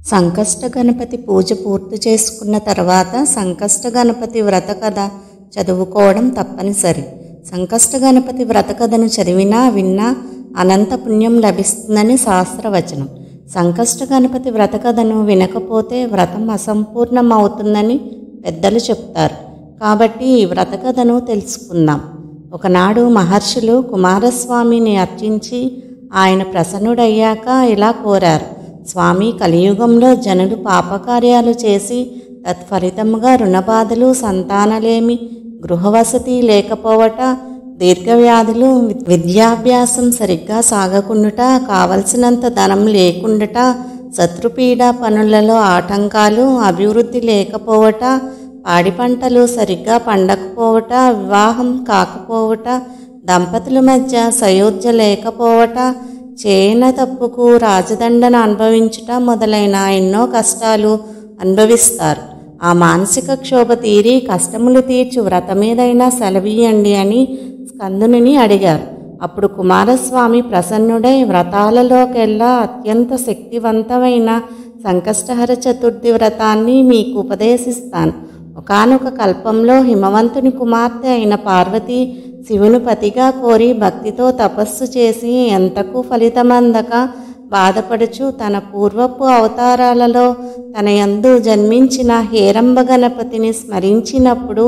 సంకష్ట గణపతి పూజ పూర్తి చేసుకున్న తర్వాత సంకష్ట గణపతి వ్రత కథ చదువుకోవడం తప్పనిసరి. సంకష్ట గణపతి వ్రత కథను చదివినా విన్నా అనంత పుణ్యం లభిస్తుందని శాస్త్రవచనం. సంకష్ట గణపతి వ్రత కథను వినకపోతే వ్రతం అసంపూర్ణం అవుతుందని పెద్దలు చెప్తారు. కాబట్టి ఈ వ్రత కథను తెలుసుకుందాం. ఒకనాడు మహర్షులు కుమారస్వామిని అర్చించి ఆయన ప్రసన్నుడయ్యాక ఇలా కోరారు: స్వామి, కలియుగంలో జనులు పాపకార్యాలు చేసి తత్ఫలితముగా రుణబాధలు, సంతానలేమి, గృహవసతి లేకపోవట, దీర్ఘవ్యాధులు, విద్యాభ్యాసం సరిగ్గా సాగకుండుట, కావలసినంత ధనం లేకుండుట, శత్రుపీడ, పనులలో ఆటంకాలు, అభివృద్ధి లేకపోవట, పాడి పంటలు సరిగ్గా పండకపోవట, వివాహం కాకపోవట, దంపతుల మధ్య సయోధ్య లేకపోవట, చేయన తప్పుకు రాజదండన అనుభవించుట మొదలైన ఎన్నో కష్టాలు అనుభవిస్తారు. ఆ మానసిక క్షోభ తీరి కష్టములు తీర్చు వ్రతమేదైనా సెలవీయండి అని స్కందుని అడిగారు. అప్పుడు కుమారస్వామి ప్రసన్నుడై, వ్రతాలలోకెల్లా అత్యంత శక్తివంతమైన సంకష్టహర చతుర్థి వ్రతాన్ని మీకు ఉపదేశిస్తాను. ఒకానొక కల్పంలో హిమవంతుని కుమార్తె అయిన పార్వతి శివుని పతిగా కోరి భక్తితో తపస్సు చేసి ఎంతకు ఫలితమందక బాధపడుచు తన పూర్వపు అవతారాలలో తన యందు జన్మించిన హేరంబ గణపతిని స్మరించినప్పుడు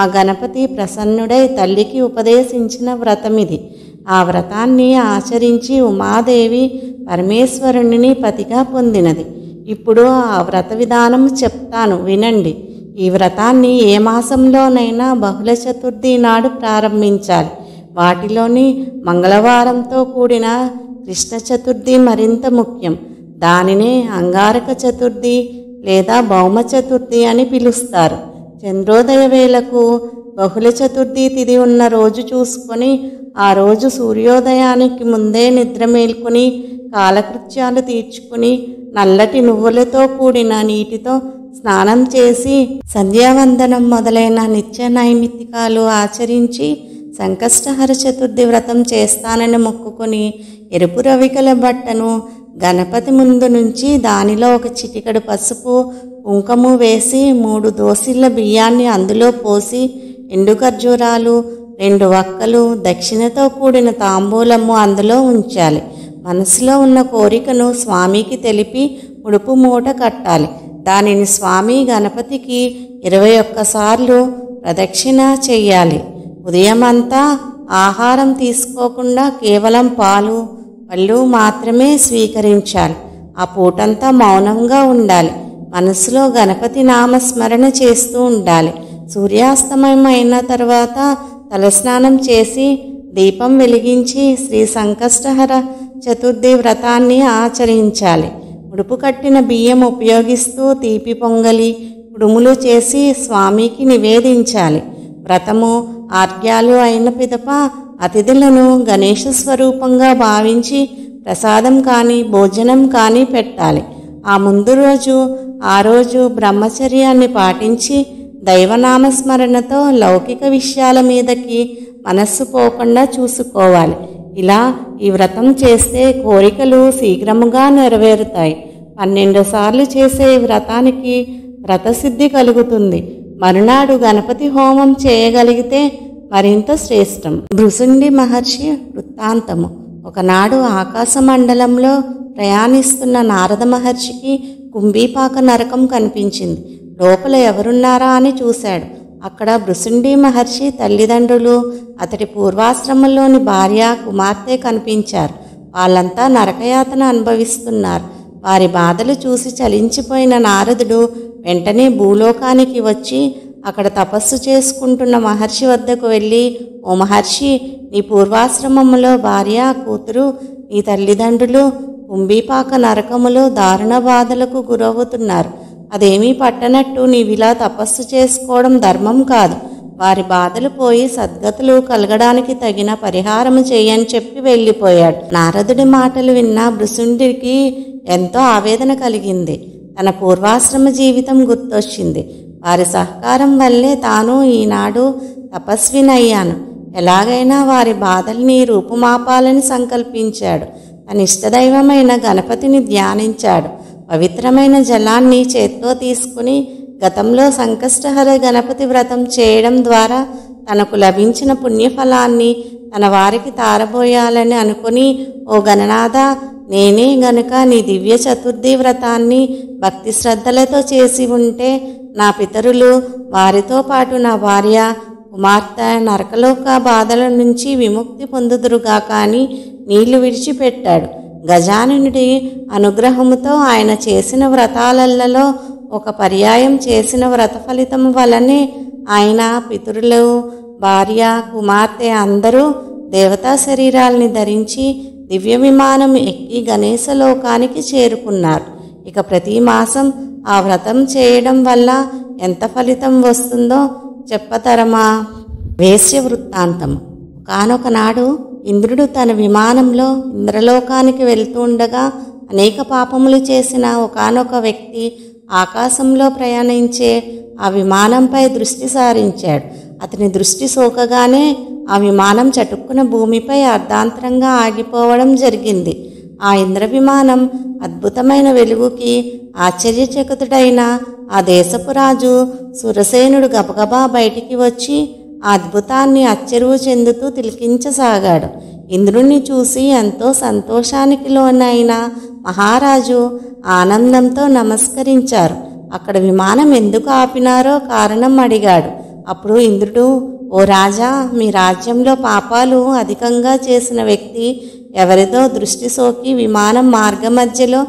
ఆ గణపతి ప్రసన్నుడై తల్లికి ఉపదేశించిన వ్రతమిది. ఆ వ్రతాన్ని ఆచరించి ఉమాదేవి పరమేశ్వరుని పతిగా పొందినది. ఇప్పుడు ఆ వ్రత విధానం చెప్తాను, వినండి. ఈ వ్రతాన్ని ఏ మాసంలోనైనా బహుళ చతుర్థి నాడు ప్రారంభించాలి. వాటిలోని మంగళవారంతో కూడిన కృష్ణ చతుర్థి మరింత ముఖ్యం. దానినే అంగారక చతుర్థి లేదా భౌమ చతుర్థి అని పిలుస్తారు. చంద్రోదయ వేళకు బహుళ చతుర్థి తిథి ఉన్న రోజు చూసుకొని ఆ రోజు సూర్యోదయానికి ముందే నిద్ర మేల్కొని కాలకృత్యాలు తీర్చుకుని నల్లటి నువ్వులతో కూడిన నీటితో స్నానం చేసి సంధ్యావందనం మొదలైన నిత్య నైమిత్తికాలు ఆచరించి సంకష్టహర చతుర్థి వ్రతం చేస్తానని మొక్కుకొని ఎరుపు రవికల బట్టను గణపతి ముందు నుంచి దానిలో ఒక చిటికెడు పసుపు, కుంకుమ వేసి 3 దోసిళ్ల బియ్యాన్ని అందులో పోసి ఎండు ఖర్జూరాలు, 2 వక్కలు, దక్షిణతో కూడిన తాంబూలము అందులో ఉంచాలి. మనసులో ఉన్న కోరికను స్వామికి తెలిపి ముడుపు మూట కట్టాలి. దానిని స్వామి గణపతికి 21 సార్లు ప్రదక్షిణ చెయ్యాలి. ఉదయమంతా ఆహారం తీసుకోకుండా కేవలం పాలు, పళ్ళు మాత్రమే స్వీకరించాలి. ఆ పూటంతా మౌనంగా ఉండాలి. మనసులో గణపతి నామస్మరణ చేస్తూ ఉండాలి. సూర్యాస్తమయం అయిన తర్వాత తలస్నానం చేసి దీపం వెలిగించి శ్రీ సంకష్టహర చతుర్థి వ్రతాన్ని ఆచరించాలి. ఉడుపు కట్టిన బియ్యం ఉపయోగిస్తూ తీపి పొంగలి, కుడుములు చేసి స్వామికి నివేదించాలి. వ్రతము, ఆర్ఘ్యాలు అయిన పిదప అతిథులను గణేశ స్వరూపంగా భావించి ప్రసాదం కానీ భోజనం కానీ పెట్టాలి. ఆ ముందు రోజు ఆ రోజు బ్రహ్మచర్యాన్ని పాటించి దైవనామస్మరణతో లౌకిక విషయాల మీదకి మనస్సు పోకుండా చూసుకోవాలి. ఇలా ఈ వ్రతం చేస్తే కోరికలు శీఘ్రముగా నెరవేరుతాయి. 12 సార్లు చేసే ఈ వ్రతానికి వ్రతసిద్ధి కలుగుతుంది. మరునాడు గణపతి హోమం చేయగలిగితే మరింత శ్రేష్టం. భృశుండి మహర్షి వృత్తాంతము. ఒకనాడు ఆకాశ మండలంలో ప్రయాణిస్తున్న నారద మహర్షికి కుంభీపాక నరకం కనిపించింది. లోపల ఎవరున్నారా అని చూశాడు. అక్కడ భృశుండి మహర్షి తల్లిదండ్రులు, అతడి పూర్వాశ్రమంలోని భార్య, కుమార్తె కనిపించారు. వాళ్ళంతా నరకయాతన అనుభవిస్తున్నారు. వారి బాధలు చూసి చలించిపోయిన నారదుడు వెంటనే భూలోకానికి వచ్చి అక్కడ తపస్సు చేసుకుంటున్న మహర్షి వద్దకు వెళ్ళి, ఓ మహర్షి, నీ పూర్వాశ్రమంలో భార్య, కూతురు, నీ తల్లిదండ్రులు కుంభీపాక నరకములో దారుణ బాధలకు గురవుతున్నారు. అదేమీ పట్టనట్టు నీవిలా తపస్సు చేసుకోవడం ధర్మం కాదు. వారి బాధలు పోయి సద్గతులు కలగడానికి తగిన పరిహారము చేయని చెప్పి వెళ్ళిపోయాడు. నారదుడి మాటలు విన్న భృశుండికి ఎంతో ఆవేదన కలిగింది. తన పూర్వాశ్రమ జీవితం గుర్తొచ్చింది. వారి సహకారం వల్లే తాను ఈనాడు తపస్వినయ్యాను. ఎలాగైనా వారి బాధల్ని రూపుమాపాలని సంకల్పించాడు. తన ఇష్టదైవమైన గణపతిని ధ్యానించాడు. పవిత్రమైన జలాన్ని చేత్తో తీసుకుని గతంలో సంకష్టహర గణపతి వ్రతం చేయడం ద్వారా తనకు లభించిన పుణ్యఫలాన్ని తన వారికి తారబోయాలని అనుకుని, ఓ గణనాథ, నేనే గనుక నీ దివ్య చతుర్థి వ్రతాన్ని భక్తి శ్రద్ధలతో చేసి ఉంటే నా పితరులు, వారితో పాటు నా భార్య, కుమార్తె నరకలోక బాధల నుంచి విముక్తి పొందుదురుగా కానీ నీళ్లు విడిచిపెట్టాడు. గజాననుడి అనుగ్రహముతో ఆయన చేసిన వ్రతాలలో ఒక పర్యాయం చేసిన వ్రత ఫలితం వలనే ఆయన పితరులు, భార్య, కుమార్తె అందరూ దేవతా శరీరాల్ని ధరించి దివ్య విమానం ఎక్కి గణేశలోకానికి చేరుకున్నారు. ఇక ప్రతి మాసం ఆ వ్రతం చేయడం వల్ల ఎంత ఫలితం వస్తుందో చెప్పతరమా? వేశ్య వృత్తాంతం. ఒకానొకనాడు ఇంద్రుడు తన విమానంలో ఇంద్రలోకానికి వెళ్తూ ఉండగా అనేక పాపములు చేసిన ఒకానొక వ్యక్తి ఆకాశంలో ప్రయాణించే ఆ విమానంపై దృష్టి సారించాడు. అతని దృష్టి సోకగానే ఆ విమానం చటుక్కున భూమిపై అర్ధాంతరంగా ఆగిపోవడం జరిగింది. ఆ ఇంద్ర విమానం అద్భుతమైన వెలుగుకి ఆశ్చర్యచకితుడైన ఆ దేశపు రాజు సురసేనుడు గబగబా బయటికి వచ్చి ఆ అద్భుతాన్ని అచ్చెరువు చెందుతూ తిలకించసాగాడు. ఇంద్రుణ్ణి చూసి ఎంతో సంతోషానికి లోనైన మహారాజు ఆనందంతో నమస్కరించారు. అక్కడ విమానం ఎందుకు ఆపినారో కారణం అడిగాడు. అప్పుడు ఇంద్రుడు, ఓ రాజా, మీ రాజ్యంలో పాపాలు అధికంగా చేసిన వ్యక్తి ఎవరిదో దృష్టి సోకి విమానం మార్గ మధ్యలో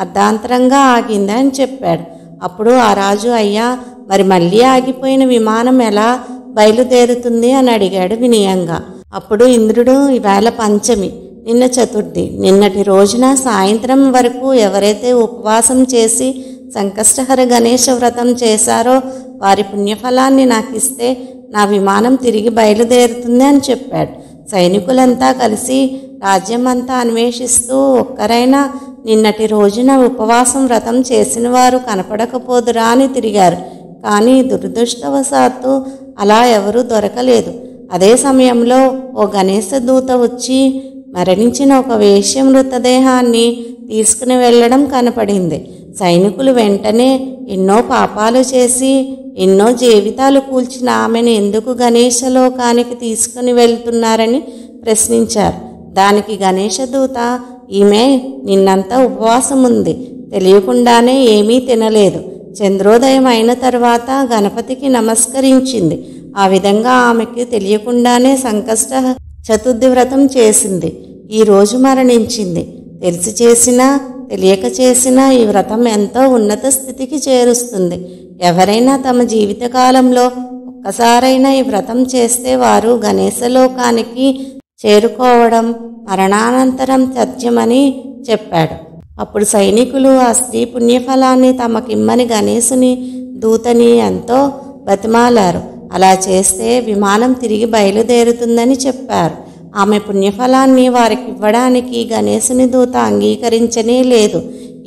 అర్ధాంతరంగా ఆగిందని చెప్పాడు. అప్పుడు ఆ రాజు, అయ్యా, మరి మళ్ళీ ఆగిపోయిన విమానం ఎలా బయలుదేరుతుంది అని అడిగాడు వినయంగా. అప్పుడు ఇంద్రుడు, ఇవాళ పంచమి, నిన్న చతుర్థి, నిన్నటి రోజున సాయంత్రం వరకు ఎవరైతే ఉపవాసం చేసి సంకష్టహర గణేశ వ్రతం చేశారో వారి పుణ్యఫలాన్ని నాకు ఇస్తే నా విమానం తిరిగి బయలుదేరుతుంది అని చెప్పాడు. సైనికులంతా కలిసి రాజ్యమంతా అన్వేషిస్తూ ఒక్కరైనా నిన్నటి రోజున ఉపవాసం వ్రతం చేసిన వారు కనపడకపోదురా అని తిరిగారు. కానీ దురదృష్టవశాత్తు అలా ఎవరూ దొరకలేదు. అదే సమయంలో ఓ గణేశ దూత వచ్చి మరణించిన ఒక వేశ్య మృతదేహాన్ని తీసుకుని వెళ్ళడం కనపడింది. సైనికులు వెంటనే ఎన్నో పాపాలు చేసి ఎన్నో జీవితాలు కూల్చిన ఆమెను ఎందుకు గణేశలోకానికి తీసుకుని వెళ్తున్నారని ప్రశ్నించారు. దానికి గణేశ దూత, ఈమె నిన్నంతా ఉపవాసం ఉంది, తెలియకుండానే ఏమీ తినలేదు, చంద్రోదయం అయిన తర్వాత గణపతికి నమస్కరించింది, ఆ విధంగా ఆమెకి తెలియకుండానే సంకష్ట చతుర్థి వ్రతం చేసింది, ఈరోజు మరణించింది. తెలిసి చేసినా తెలియక చేసినా ఈ వ్రతం ఎంతో ఉన్నత స్థితికి చేరుస్తుంది. ఎవరైనా తమ జీవితకాలంలో ఒక్కసారైనా ఈ వ్రతం చేస్తే వారు గణేశలోకానికి చేరుకోవడం మరణానంతరం సత్యమని చెప్పాడు. అప్పుడు సైనికులు ఆ స్త్రీ పుణ్యఫలాన్ని తమకిమ్మని గణేశుని దూతని ఎంతో బతిమాలారు. అలా చేస్తే విమానం తిరిగి బయలుదేరుతుందని చెప్పారు. ఆమె పుణ్యఫలాన్ని వారికి ఇవ్వడానికి గణేశుని దూత అంగీకరించనే లేదు.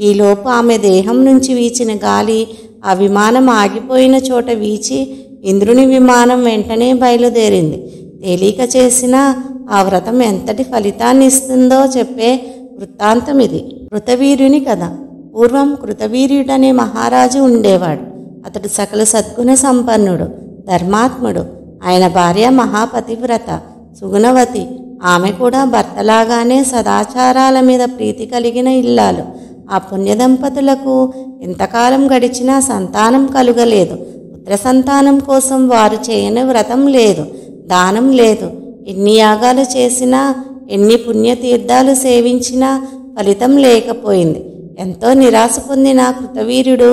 ఈలోపు ఆమె దేహం నుంచి వీచిన గాలి ఆ విమానం ఆగిపోయిన చోట వీచి ఇంద్రుని విమానం వెంటనే బయలుదేరింది. తేలిక చేసిన ఆ వ్రతం ఎంతటి ఫలితాన్ని ఇస్తుందో చెప్పే వృత్తాంతం ఇది. కృతవీర్యుని కథ. పూర్వం కృతవీర్యుడనే మహారాజు ఉండేవాడు. అతడు సకల సద్గుణ సంపన్నుడు, ధర్మాత్ముడు. ఆయన భార్య మహాపతివ్రత, సుగుణవతి. ఆమె కూడా భర్తలాగానే సదాచారాల మీద ప్రీతి కలిగిన ఇల్లాలు. ఆ పుణ్య దంపతులకు ఎంతకాలం గడిచినా సంతానం కలుగలేదు. పుత్ర సంతానం కోసం వారు చేయని వ్రతం లేదు, దానం లేదు. ఎన్ని యాగాలు చేసినా, ఎన్ని పుణ్యతీర్థాలు సేవించినా ఫలితం లేకపోయింది. ఎంతో నిరాశ పొందిన కృతవీర్యుడు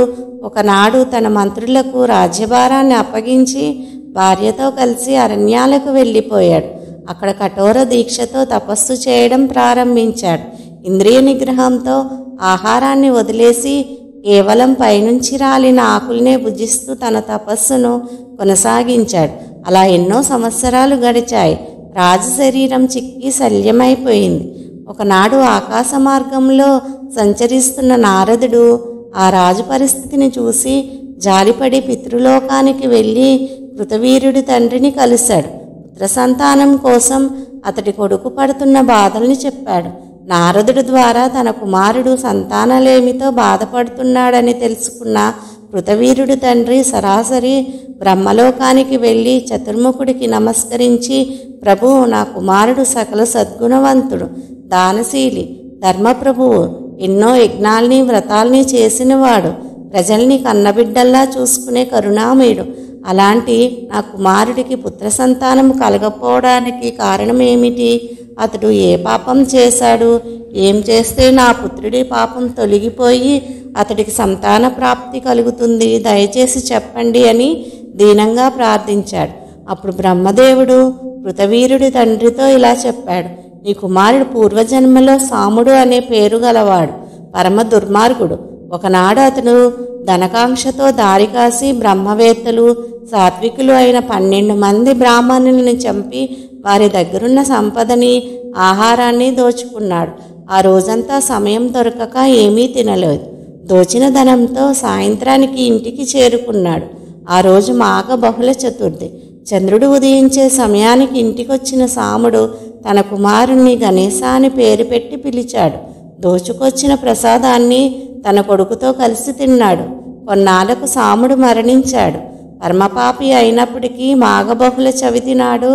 ఒకనాడు తన మంత్రులకు రాజ్యభారాన్ని అప్పగించి భార్యతో కలిసి అరణ్యాలకు వెళ్ళిపోయాడు. అక్కడ కఠోర దీక్షతో తపస్సు చేయడం ప్రారంభించాడు. ఇంద్రియ నిగ్రహంతో ఆహారాన్ని వదిలేసి కేవలం పైనుంచి రాలిన ఆకుల్నే భుజిస్తూ తన తపస్సును కొనసాగించాడు. అలా ఎన్నో సంవత్సరాలు గడిచాయి. రాజు శరీరం చిక్కి శల్యమైపోయింది. ఒకనాడు ఆకాశ మార్గంలో సంచరిస్తున్న నారదుడు ఆ రాజు పరిస్థితిని చూసి జాలిపడి పితృలోకానికి వెళ్ళి కృతవీర్యుడి తండ్రిని కలిశాడు. పుత్ర సంతానం కోసం అతడి కొడుకు పడుతున్న బాధల్ని చెప్పాడు. నారదుడి ద్వారా తన కుమారుడు సంతానలేమితో బాధపడుతున్నాడని తెలుసుకున్న కృతవీరుడి తండ్రి సరాసరి బ్రహ్మలోకానికి వెళ్ళి చతుర్ముఖుడికి నమస్కరించి, ప్రభు, నా కుమారుడు సకల సద్గుణవంతుడు, దానశీలి, ధర్మప్రభువు, ఎన్నో యజ్ఞాల్ని వ్రతాల్ని చేసినవాడు, ప్రజల్ని కన్నబిడ్డల్లా చూసుకునే కరుణామయుడు. అలాంటి నా కుమారుడికి పుత్ర సంతానం కలగపోవడానికి కారణమేమిటి? అతడు ఏ పాపం చేశాడు? ఏం చేస్తే నా పుత్రుడి పాపం తొలగిపోయి అతడికి సంతాన ప్రాప్తి కలుగుతుంది? దయచేసి చెప్పండి అని దీనంగా ప్రార్థించాడు. అప్పుడు బ్రహ్మదేవుడు కృతవీరుడి తండ్రితో ఇలా చెప్పాడు, నీ కుమారుడు పూర్వజన్మలో సాముడు అనే పేరు గలవాడు, పరమ దుర్మార్గుడు. ఒకనాడు అతను ధనకాంక్షతో దారి కాసి బ్రహ్మవేత్తలు, సాత్వికులు అయిన 12 మంది బ్రాహ్మణులను చంపి వారి దగ్గరున్న సంపదని, ఆహారాన్ని దోచుకున్నాడు. ఆ రోజంతా సమయం దొరకక ఏమీ తినలేదు. దోచిన ధనంతో సాయంత్రానికి ఇంటికి చేరుకున్నాడు. ఆ రోజు మాఘ బహుళ చతుర్థి. చంద్రుడు ఉదయించే సమయానికి ఇంటికొచ్చిన సాముడు తన కుమారుణ్ణి గణేశ అని పేరు పెట్టి పిలిచాడు. దోచుకొచ్చిన ప్రసాదాన్ని తన కొడుకుతో కలిసి తిన్నాడు. కొన్నాళ్లకు సాముడు మరణించాడు. పరమపాపి అయినప్పటికీ మాఘబహుళ చవితి నాడు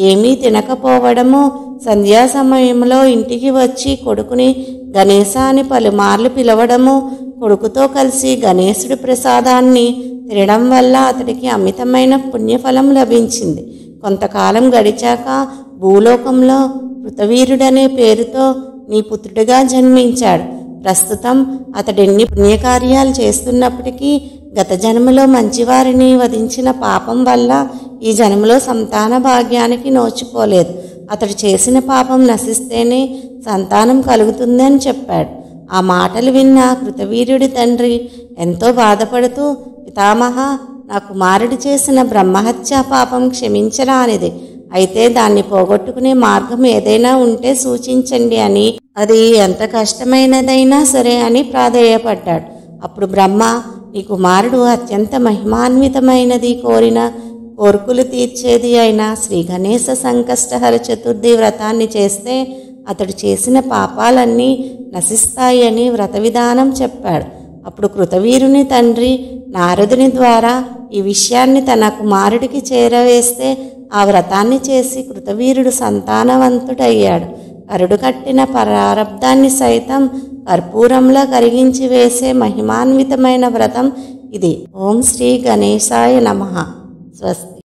ఏమీ తినకపోవడము, సంధ్యా సమయంలో ఇంటికి వచ్చి కొడుకుని గణేశ అని పలుమార్లు పిలవడము, కొడుకుతో కలిసి గణేశుడి ప్రసాదాన్ని తినడం వల్ల అతడికి అమితమైన పుణ్యఫలం లభించింది. కొంతకాలం గడిచాక భూలోకంలో కృతవీరుడనే పేరుతో నీ పుత్రుడిగా జన్మించాడు. ప్రస్తుతం అతడెన్ని పుణ్యకార్యాలు చేస్తున్నప్పటికీ గత జన్మలో మంచివారిని వధించిన పాపం వల్ల ఈ జన్మలో సంతాన భాగ్యానికి నోచుకోలేదు. అతడు చేసిన పాపం నశిస్తేనే సంతానం కలుగుతుంది అని చెప్పాడు. ఆ మాటలు విన్న కృతవీర్యుడి తండ్రి ఎంతో బాధపడుతూ, పితామహ, నా కుమారుడు చేసిన బ్రహ్మహత్యా పాపం క్షమించరానిది. అయితే దాన్ని పోగొట్టుకునే మార్గం ఏదైనా ఉంటే సూచించండి అని, అది ఎంత కష్టమైనదైనా సరే అని ప్రాధేయపడ్డాడు. అప్పుడు బ్రహ్మ, నీ కుమారుడు అత్యంత మహిమాన్వితమైనది, కోరిన కోర్కులు తీర్చేది అయిన శ్రీ గణేశ సంకష్టహర చతుర్థి వ్రతాన్ని చేస్తే అతడు చేసిన పాపాలన్నీ నశిస్తాయి అని వ్రత విధానం చెప్పాడు. అప్పుడు కృతవీరుని తండ్రి నారదుని ద్వారా ఈ విషయాన్ని తన కుమారుడికి చేరవేస్తే ఆ వ్రతాన్ని చేసి కృతవీరుడు సంతానవంతుడయ్యాడు. కరుడు కట్టిన ప్రారబ్ధాన్ని సైతం కర్పూరంలో కరిగించి వేసే మహిమాన్వితమైన వ్రతం ఇది. ఓం శ్రీ గణేశాయ నమః. స్వస్తి.